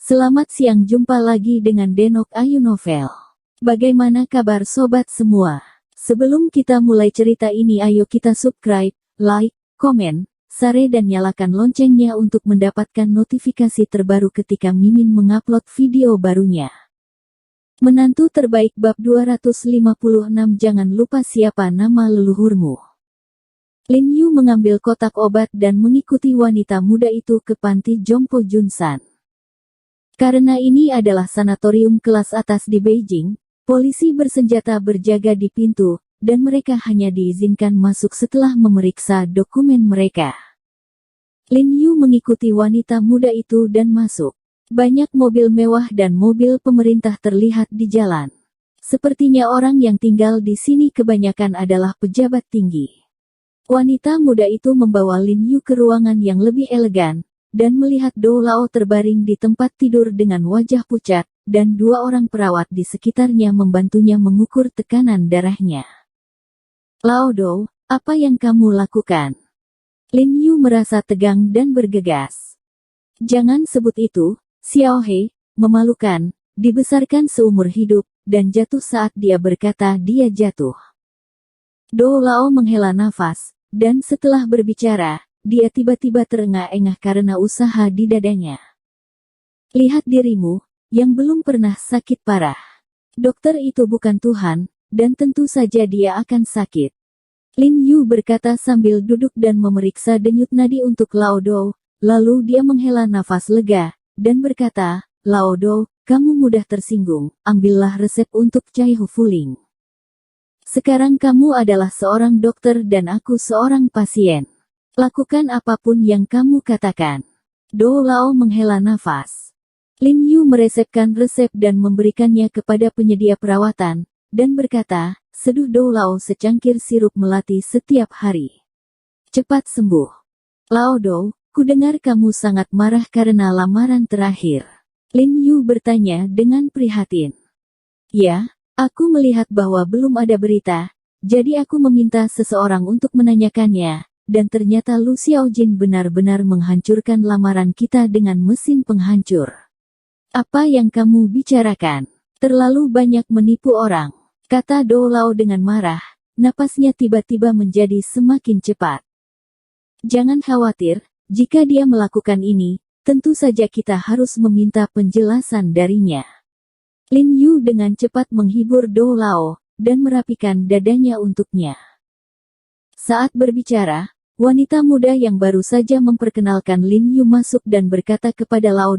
Selamat siang, jumpa lagi dengan Denok Ayu Novel. Bagaimana kabar sobat semua? Sebelum kita mulai cerita ini, ayo kita subscribe, like, komen, share dan nyalakan loncengnya untuk mendapatkan notifikasi terbaru ketika Mimin mengupload video barunya. Menantu terbaik bab 256. Jangan lupa siapa nama leluhurmu. Lin Yu mengambil kotak obat dan mengikuti wanita muda itu ke panti Jompo Junsan. Karena ini adalah sanatorium kelas atas di Beijing, polisi bersenjata berjaga di pintu, dan mereka hanya diizinkan masuk setelah memeriksa dokumen mereka. Lin Yu mengikuti wanita muda itu dan masuk. Banyak mobil mewah dan mobil pemerintah terlihat di jalan. Sepertinya orang yang tinggal di sini kebanyakan adalah pejabat tinggi. Wanita muda itu membawa Lin Yu ke ruangan yang lebih elegan, dan melihat Do Lao terbaring di tempat tidur dengan wajah pucat, dan dua orang perawat di sekitarnya membantunya mengukur tekanan darahnya. Lao Do, apa yang kamu lakukan? Lin Yu merasa tegang dan bergegas. Jangan sebut itu, Xiao He, memalukan, dibesarkan seumur hidup, dan jatuh saat dia berkata dia jatuh. Do Lao menghela nafas, dan setelah berbicara, dia tiba-tiba terengah-engah karena usaha di dadanya. Lihat dirimu, yang belum pernah sakit parah. Dokter itu bukan Tuhan, dan tentu saja dia akan sakit. Lin Yu berkata sambil duduk dan memeriksa denyut nadi untuk Lao Do, lalu dia menghela nafas lega, dan berkata, Lao Do, kamu mudah tersinggung, ambillah resep untuk Chai Hu Fuling. Sekarang kamu adalah seorang dokter dan aku seorang pasien. Lakukan apapun yang kamu katakan. Do Lao menghela nafas. Lin Yu meresepkan resep dan memberikannya kepada penyedia perawatan, dan berkata, seduh Do Lao secangkir sirup melati setiap hari. Cepat sembuh. Lao Do, kudengar kamu sangat marah karena lamaran terakhir. Lin Yu bertanya dengan prihatin. Ya, aku melihat bahwa belum ada berita, jadi aku meminta seseorang untuk menanyakannya. Dan ternyata Lu Xiaojin benar-benar menghancurkan lamaran kita dengan mesin penghancur. Apa yang kamu bicarakan? Terlalu banyak menipu orang, kata Do Lao dengan marah, napasnya tiba-tiba menjadi semakin cepat. Jangan khawatir, jika dia melakukan ini, tentu saja kita harus meminta penjelasan darinya. Lin Yu dengan cepat menghibur Do Lao, dan merapikan dadanya untuknya. Saat berbicara, wanita muda yang baru saja memperkenalkan Lin Yu masuk dan berkata kepada Lao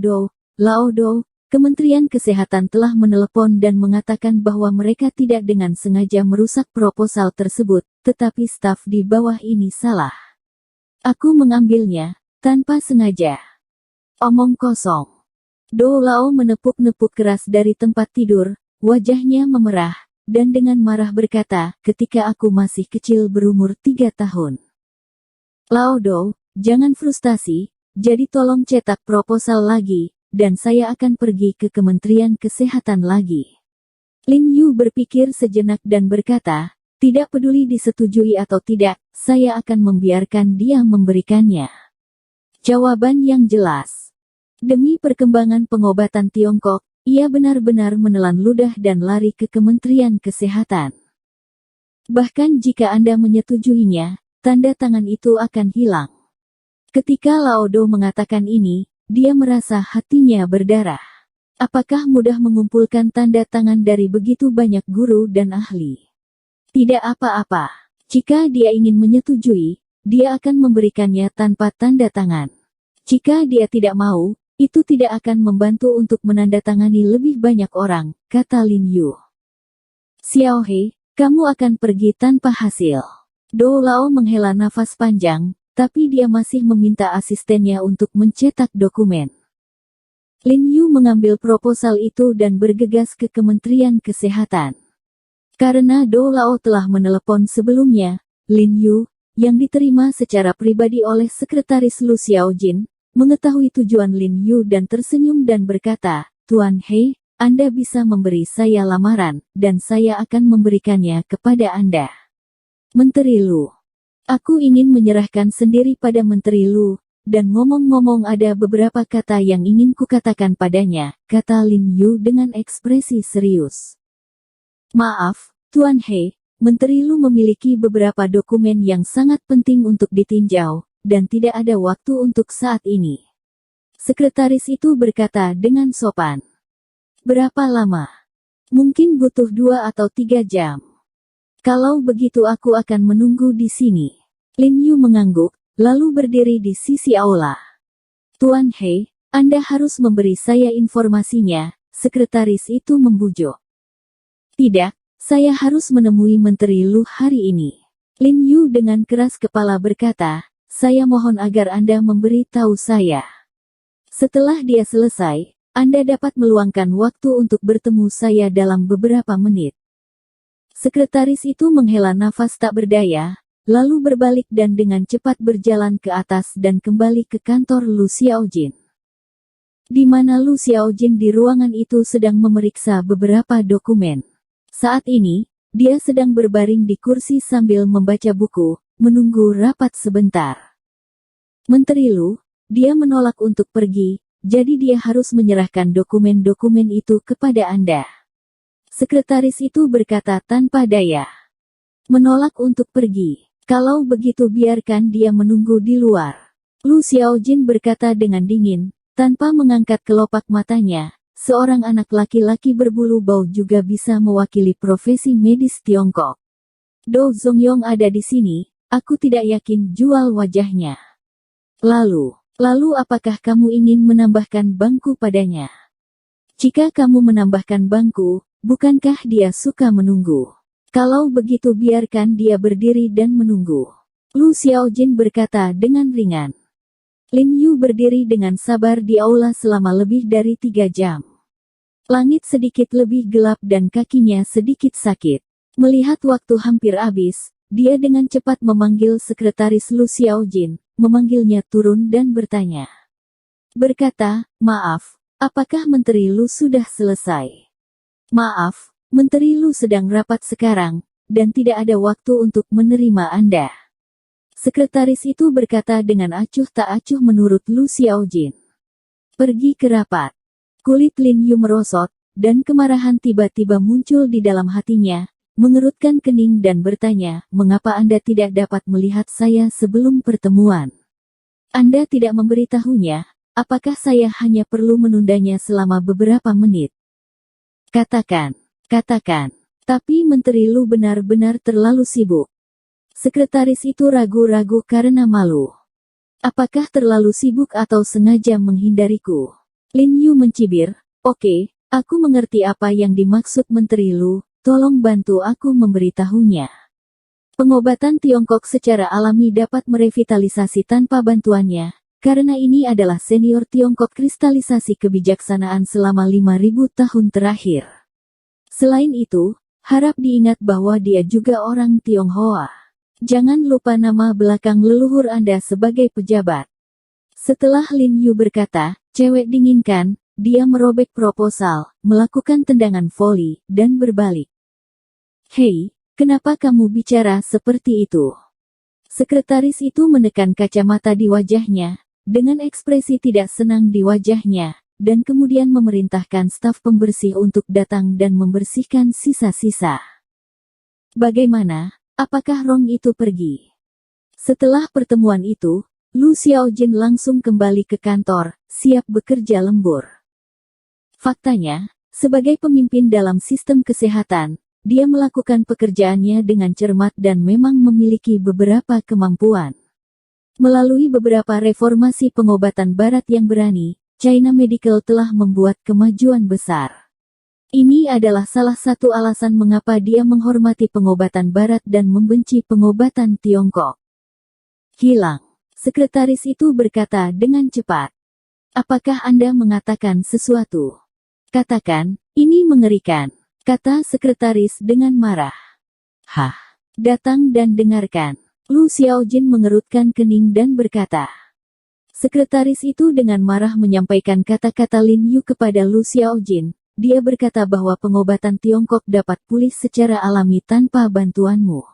Do, Kementerian Kesehatan telah menelepon dan mengatakan bahwa mereka tidak dengan sengaja merusak proposal tersebut, tetapi staf di bawah ini salah. Aku mengambilnya, tanpa sengaja. Omong kosong. Do Lao menepuk-nepuk keras dari tempat tidur, wajahnya memerah, dan dengan marah berkata, ketika aku masih kecil berumur 3 tahun. Lao Do, jangan frustasi, jadi tolong cetak proposal lagi, dan saya akan pergi ke Kementerian Kesehatan lagi. Lin Yu berpikir sejenak dan berkata, tidak peduli disetujui atau tidak, saya akan membiarkan dia memberikannya. Jawaban yang jelas. Demi perkembangan pengobatan Tiongkok, ia benar-benar menelan ludah dan lari ke Kementerian Kesehatan. Bahkan jika Anda menyetujuinya, tanda tangan itu akan hilang. Ketika Lao Do mengatakan ini, dia merasa hatinya berdarah. Apakah mudah mengumpulkan tanda tangan dari begitu banyak guru dan ahli? Tidak apa-apa. Jika dia ingin menyetujui, dia akan memberikannya tanpa tanda tangan. Jika dia tidak mau, itu tidak akan membantu untuk menandatangani lebih banyak orang, kata Lin Yu. Xiao He, kamu akan pergi tanpa hasil. Do Lao menghela nafas panjang, tapi dia masih meminta asistennya untuk mencetak dokumen. Lin Yu mengambil proposal itu dan bergegas ke Kementerian Kesehatan. Karena Do Lao telah menelepon sebelumnya, Lin Yu, yang diterima secara pribadi oleh Sekretaris Lu Xiaojin, mengetahui tujuan Lin Yu dan tersenyum dan berkata, Tuan He, Anda bisa memberi saya lamaran, dan saya akan memberikannya kepada Anda. Menteri Lu. Aku ingin menyerahkan sendiri pada Menteri Lu, dan ngomong-ngomong ada beberapa kata yang ingin kukatakan padanya, kata Lin Yu dengan ekspresi serius. Maaf, Tuan He, Menteri Lu memiliki beberapa dokumen yang sangat penting untuk ditinjau, dan tidak ada waktu untuk saat ini. Sekretaris itu berkata dengan sopan. Berapa lama? Mungkin butuh 2 atau 3 jam. Kalau begitu aku akan menunggu di sini. Lin Yu mengangguk, lalu berdiri di sisi aula. Tuan He, Anda harus memberi saya informasinya, sekretaris itu membujuk. Tidak, saya harus menemui Menteri Lu hari ini. Lin Yu dengan keras kepala berkata, saya mohon agar Anda memberi tahu saya. Setelah dia selesai, Anda dapat meluangkan waktu untuk bertemu saya dalam beberapa menit. Sekretaris itu menghela nafas tak berdaya, lalu berbalik dan dengan cepat berjalan ke atas dan kembali ke kantor Lu Xiaojin. Di mana Lu Xiaojin di ruangan itu sedang memeriksa beberapa dokumen. Saat ini, dia sedang berbaring di kursi sambil membaca buku, menunggu rapat sebentar. Menteri Lu, dia menolak untuk pergi, jadi dia harus menyerahkan dokumen-dokumen itu kepada Anda. Sekretaris itu berkata tanpa daya. Menolak untuk pergi. Kalau begitu biarkan dia menunggu di luar. Lu Xiaojin berkata dengan dingin, tanpa mengangkat kelopak matanya. Seorang anak laki-laki berbulu bau juga bisa mewakili profesi medis Tiongkok. Do Zongyong ada di sini, aku tidak yakin jual wajahnya. Lalu apakah kamu ingin menambahkan bangku padanya? Jika kamu menambahkan bangku, bukankah dia suka menunggu? Kalau begitu biarkan dia berdiri dan menunggu. Lu Xiaojin berkata dengan ringan. Lin Yu berdiri dengan sabar di aula selama lebih dari 3 jam. Langit sedikit lebih gelap dan kakinya sedikit sakit. Melihat waktu hampir habis, dia dengan cepat memanggil sekretaris Lu Xiaojin, memanggilnya turun dan bertanya. Berkata, maaf, apakah Menteri Lu sudah selesai? Maaf, Menteri Lu sedang rapat sekarang, dan tidak ada waktu untuk menerima Anda. Sekretaris itu berkata dengan acuh tak acuh menurut Lu Xiaojin. Pergi ke rapat. Kulit Lin Yu merosot, dan kemarahan tiba-tiba muncul di dalam hatinya, mengerutkan kening dan bertanya, mengapa Anda tidak dapat melihat saya sebelum pertemuan? Anda tidak memberitahunya, apakah saya hanya perlu menundanya selama beberapa menit? Katakan. Tapi Menteri Lu benar-benar terlalu sibuk. Sekretaris itu ragu-ragu karena malu. Apakah terlalu sibuk atau sengaja menghindariku? Lin Yu mencibir, oke, aku mengerti apa yang dimaksud Menteri Lu, tolong bantu aku memberitahunya. Pengobatan Tiongkok secara alami dapat merevitalisasi tanpa bantuannya, karena ini adalah senior Tiongkok kristalisasi kebijaksanaan selama 5.000 tahun terakhir. Selain itu, harap diingat bahwa dia juga orang Tionghoa. Jangan lupa nama belakang leluhur Anda sebagai pejabat. Setelah Lin Yu berkata, cewek dinginkan, dia merobek proposal, melakukan tendangan voli, dan berbalik. Hei, kenapa kamu bicara seperti itu? Sekretaris itu menekan kacamata di wajahnya, dengan ekspresi tidak senang di wajahnya, dan kemudian memerintahkan staf pembersih untuk datang dan membersihkan sisa-sisa. Bagaimana? Apakah Rong itu pergi? Setelah pertemuan itu, Lu Xiaojin langsung kembali ke kantor, siap bekerja lembur. Faktanya, sebagai pemimpin dalam sistem kesehatan, dia melakukan pekerjaannya dengan cermat dan memang memiliki beberapa kemampuan. Melalui beberapa reformasi pengobatan barat yang berani, China Medical telah membuat kemajuan besar. Ini adalah salah satu alasan mengapa dia menghormati pengobatan barat dan membenci pengobatan Tiongkok. Hilang. Sekretaris itu berkata dengan cepat. Apakah Anda mengatakan sesuatu? Katakan, ini mengerikan, kata sekretaris dengan marah. Hah? Datang dan dengarkan. Lu Xiaojin mengerutkan kening dan berkata. Sekretaris itu dengan marah menyampaikan kata-kata Lin Yu kepada Lu Xiaojin. Dia berkata bahwa pengobatan Tiongkok dapat pulih secara alami tanpa bantuanmu.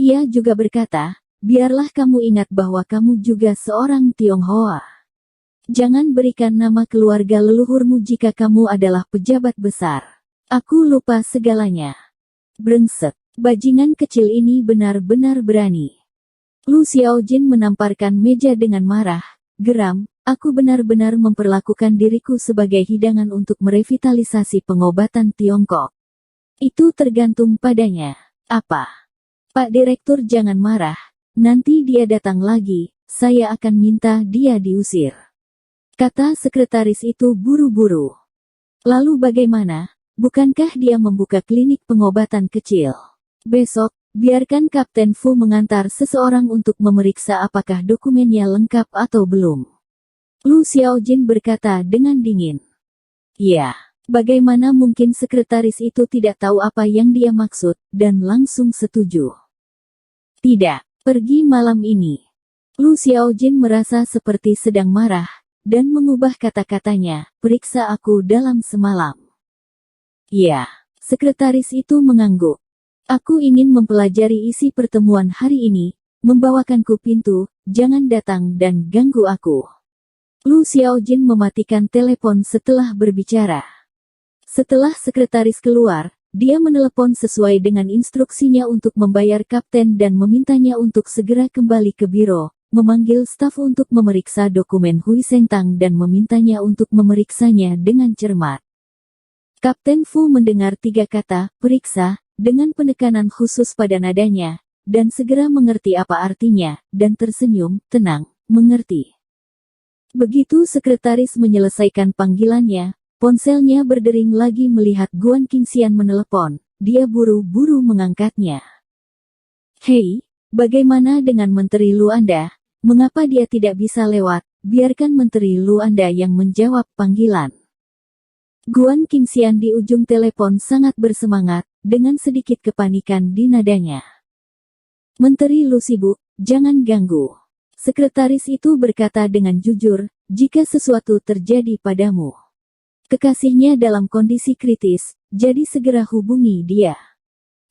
Ia juga berkata, biarlah kamu ingat bahwa kamu juga seorang Tionghoa. Jangan berikan nama keluarga leluhurmu jika kamu adalah pejabat besar. Aku lupa segalanya. Brengsek. Bajingan kecil ini benar-benar berani. Lu Xiaojin menamparkan meja dengan marah. Geram, aku benar-benar memperlakukan diriku sebagai hidangan untuk merevitalisasi pengobatan Tiongkok. Itu tergantung padanya. Apa? Pak Direktur jangan marah. Nanti dia datang lagi, saya akan minta dia diusir. Kata sekretaris itu buru-buru. Lalu bagaimana? Bukankah dia membuka klinik pengobatan kecil? Besok, biarkan Kapten Fu mengantar seseorang untuk memeriksa apakah dokumennya lengkap atau belum. Lu Xiaojin berkata dengan dingin. Ya, bagaimana mungkin sekretaris itu tidak tahu apa yang dia maksud, dan langsung setuju. Tidak, pergi malam ini. Lu Xiaojin merasa seperti sedang marah, dan mengubah kata-katanya, periksa aku dalam semalam. Ya, sekretaris itu mengangguk. Aku ingin mempelajari isi pertemuan hari ini, membawakanku pintu, jangan datang dan ganggu aku. Lu Xiaojin mematikan telepon setelah berbicara. Setelah sekretaris keluar, dia menelepon sesuai dengan instruksinya untuk membayar kapten dan memintanya untuk segera kembali ke biro. Memanggil staf untuk memeriksa dokumen Hui Sengtang dan memintanya untuk memeriksanya dengan cermat. Kapten Fu mendengar 3 kata, periksa, dengan penekanan khusus pada nadanya, dan segera mengerti apa artinya, dan tersenyum, tenang, mengerti. Begitu sekretaris menyelesaikan panggilannya, ponselnya berdering lagi melihat Guan Qingxian menelepon, dia buru-buru mengangkatnya. Hei, bagaimana dengan Menteri Lu Anda? Mengapa dia tidak bisa lewat? Biarkan Menteri Lu Anda yang menjawab panggilan. Guan Qingxian di ujung telepon sangat bersemangat, dengan sedikit kepanikan di nadanya. Menteri Lu sibuk, jangan ganggu. Sekretaris itu berkata dengan jujur, jika sesuatu terjadi padamu. Kekasihnya dalam kondisi kritis, jadi segera hubungi dia.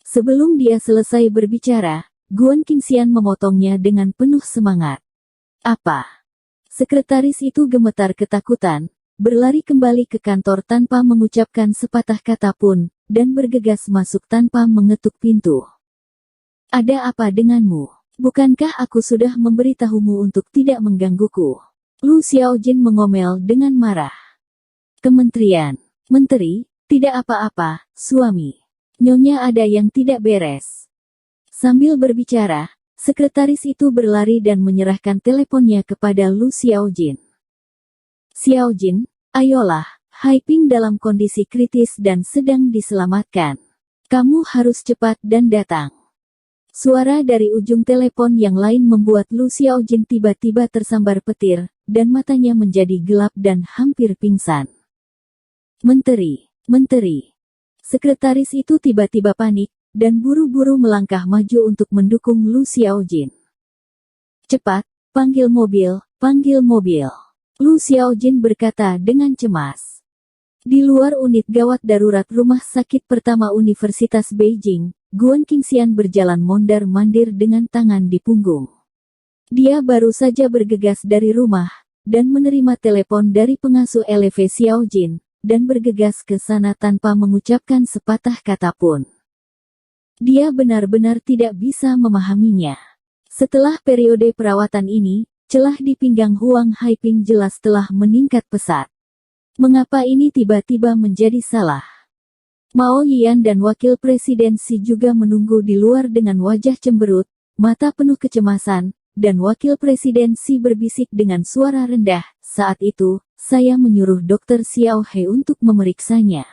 Sebelum dia selesai berbicara, Guan Qingxian memotongnya dengan penuh semangat. Apa? Sekretaris itu gemetar ketakutan, berlari kembali ke kantor tanpa mengucapkan sepatah kata pun, dan bergegas masuk tanpa mengetuk pintu. Ada apa denganmu? Bukankah aku sudah memberitahumu untuk tidak menggangguku? Lu Xiaojin mengomel dengan marah. Kementerian. Menteri, tidak apa-apa, suami. Nyonya ada yang tidak beres. Sambil berbicara, sekretaris itu berlari dan menyerahkan teleponnya kepada Lu Xiaojin. Xiaojin, ayolah, Haiping dalam kondisi kritis dan sedang diselamatkan. Kamu harus cepat dan datang. Suara dari ujung telepon yang lain membuat Lu Xiaojin tiba-tiba tersambar petir, dan matanya menjadi gelap dan hampir pingsan. Menteri. Sekretaris itu tiba-tiba panik, dan buru-buru melangkah maju untuk mendukung Lu Xiaojin. Cepat, panggil mobil. Lu Xiaojin berkata dengan cemas. Di luar unit gawat darurat rumah sakit pertama Universitas Beijing, Guan Qingxian berjalan mondar-mandir dengan tangan di punggung. Dia baru saja bergegas dari rumah, dan menerima telepon dari pengasuh LV Xiaojin, dan bergegas ke sana tanpa mengucapkan sepatah kata pun. Dia benar-benar tidak bisa memahaminya. Setelah periode perawatan ini, celah di pinggang Huang Haiping jelas telah meningkat pesat. Mengapa ini tiba-tiba menjadi salah? Mao Yian dan Wakil Presiden Xi juga menunggu di luar dengan wajah cemberut, mata penuh kecemasan, dan Wakil Presiden Xi berbisik dengan suara rendah, saat itu, saya menyuruh Dr. Xiao He untuk memeriksanya.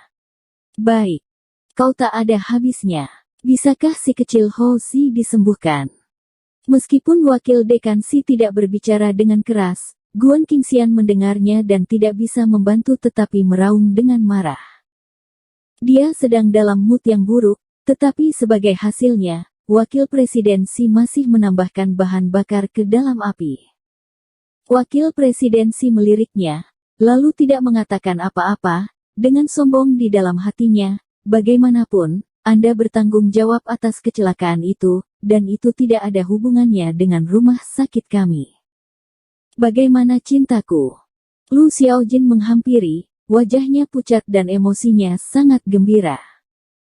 Baik. Kau tak ada habisnya. Bisakah si kecil Ho Xi disembuhkan? Meskipun Wakil Dekan Xi tidak berbicara dengan keras, Guan Qingxian mendengarnya dan tidak bisa membantu tetapi meraung dengan marah. Dia sedang dalam mood yang buruk, tetapi sebagai hasilnya, Wakil Presiden Xi masih menambahkan bahan bakar ke dalam api. Wakil Presiden Xi meliriknya, lalu tidak mengatakan apa-apa, dengan sombong di dalam hatinya, bagaimanapun, Anda bertanggung jawab atas kecelakaan itu, dan itu tidak ada hubungannya dengan rumah sakit kami. Bagaimana cintaku? Lu Xiaojin menghampiri, wajahnya pucat dan emosinya sangat gembira.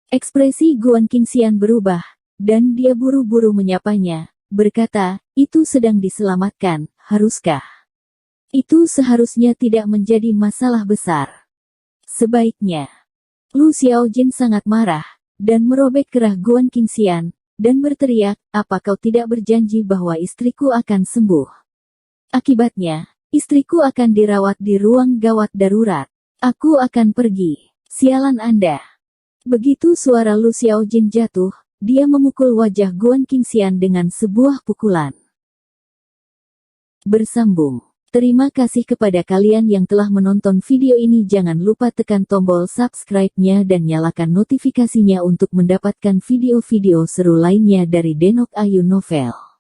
Ekspresi Guan Qingxian berubah, dan dia buru-buru menyapanya, berkata, itu sedang diselamatkan, haruskah? Itu seharusnya tidak menjadi masalah besar. Sebaiknya. Lu Xiaojin sangat marah, dan merobek kerah Guan Qingxian, dan berteriak, apa kau tidak berjanji bahwa istriku akan sembuh? Akibatnya, istriku akan dirawat di ruang gawat darurat. Aku akan pergi. Sialan Anda. Begitu suara Lu Xiaojin jatuh, dia memukul wajah Guan Qingxian dengan sebuah pukulan. Bersambung. Terima kasih kepada kalian yang telah menonton video ini. Jangan lupa tekan tombol subscribe-nya dan nyalakan notifikasinya untuk mendapatkan video-video seru lainnya dari Denok Ayu Novel.